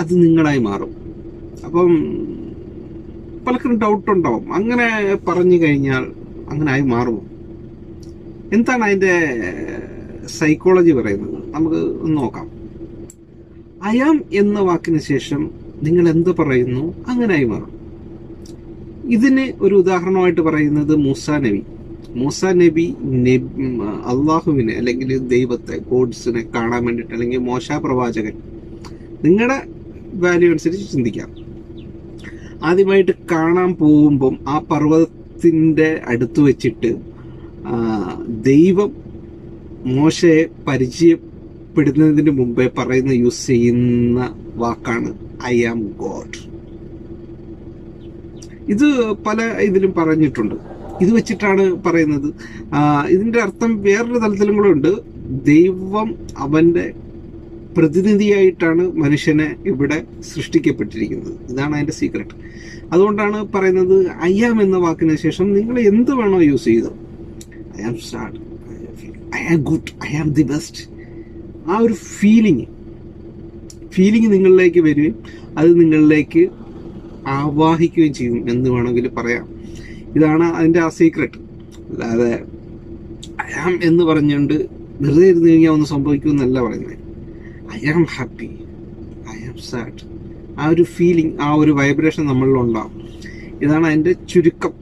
അത് നിങ്ങളായി മാറും. അപ്പം പലർക്കും ഡൗട്ടുണ്ടാവും, അങ്ങനെ പറഞ്ഞു കഴിഞ്ഞാൽ അങ്ങനെ ആയി മാറുമോ? എന്താണ് അതിൻ്റെ സൈക്കോളജി പറയുന്നത്? നമുക്ക് നോക്കാം. അയാം എന്ന വാക്കിന് ശേഷം നിങ്ങൾ എന്ത് പറയുന്നു അങ്ങനായി മാറും. ഇതിന് ഒരു ഉദാഹരണമായിട്ട് പറയുന്നത് മൂസാ നബി അള്ളാഹുവിനെ അല്ലെങ്കിൽ ദൈവത്തെ, ഗോഡ്സിനെ കാണാൻ വേണ്ടിയിട്ട്, അല്ലെങ്കിൽ മോശ പ്രവാചകൻ, നിങ്ങളുടെ വാല്യൂ അനുസരിച്ച് ചിന്തിക്കാം, ആദ്യമായിട്ട് കാണാൻ പോകുമ്പം ആ പർവ്വതത്തിൻ്റെ അടുത്ത് വെച്ചിട്ട് ദൈവം മോശയെ പരിചയപ്പെടുന്നതിന് മുമ്പേ യൂസ് ചെയ്യുന്ന വാക്കാണ് ഐ ആം ഗോഡ്. ഇത് പല ഇതിലും പറഞ്ഞിട്ടുണ്ട്. ഇത് വെച്ചിട്ടാണ് പറയുന്നത്. ഇതിന്റെ അർത്ഥം വേറൊരു തലത്തിലും കൂടെ ഉണ്ട്. ദൈവം അവന്റെ പ്രതിനിധിയായിട്ടാണ് മനുഷ്യനെ ഇവിടെ സൃഷ്ടിക്കപ്പെട്ടിരിക്കുന്നത്. ഇതാണ് അതിന്റെ സീക്രട്ട്. അതുകൊണ്ടാണ് പറയുന്നത് ഐ ആം എന്ന വാക്കിന് ശേഷം നിങ്ങൾ എന്ത് വേണോ യൂസ് ചെയ്തു. I am sad, I am good, I am the best. ആ ഒരു ഫീലിംഗ് നിങ്ങളിലേക്ക് വരികയും അത് നിങ്ങളിലേക്ക് ആവാഹിക്കുകയും ചെയ്യും എന്ന് വേണമെങ്കിൽ പറയാം. ഇതാണ് അതിൻ്റെ ആ സീക്രട്ട്. അല്ലാതെ ഐ ആം എന്ന് പറഞ്ഞുകൊണ്ട് വെറുതെ ഇരുന്ന് കഴിഞ്ഞാൽ ഒന്നും സംഭവിക്കുമെന്നല്ല പറയുന്നത്. I am happy, I am sad, ആ ഒരു ഫീലിംഗ്, ആ ഒരു വൈബ്രേഷൻ നമ്മളിലുണ്ടാവും. ഇതാണ് അതിൻ്റെ ചുരുക്കം.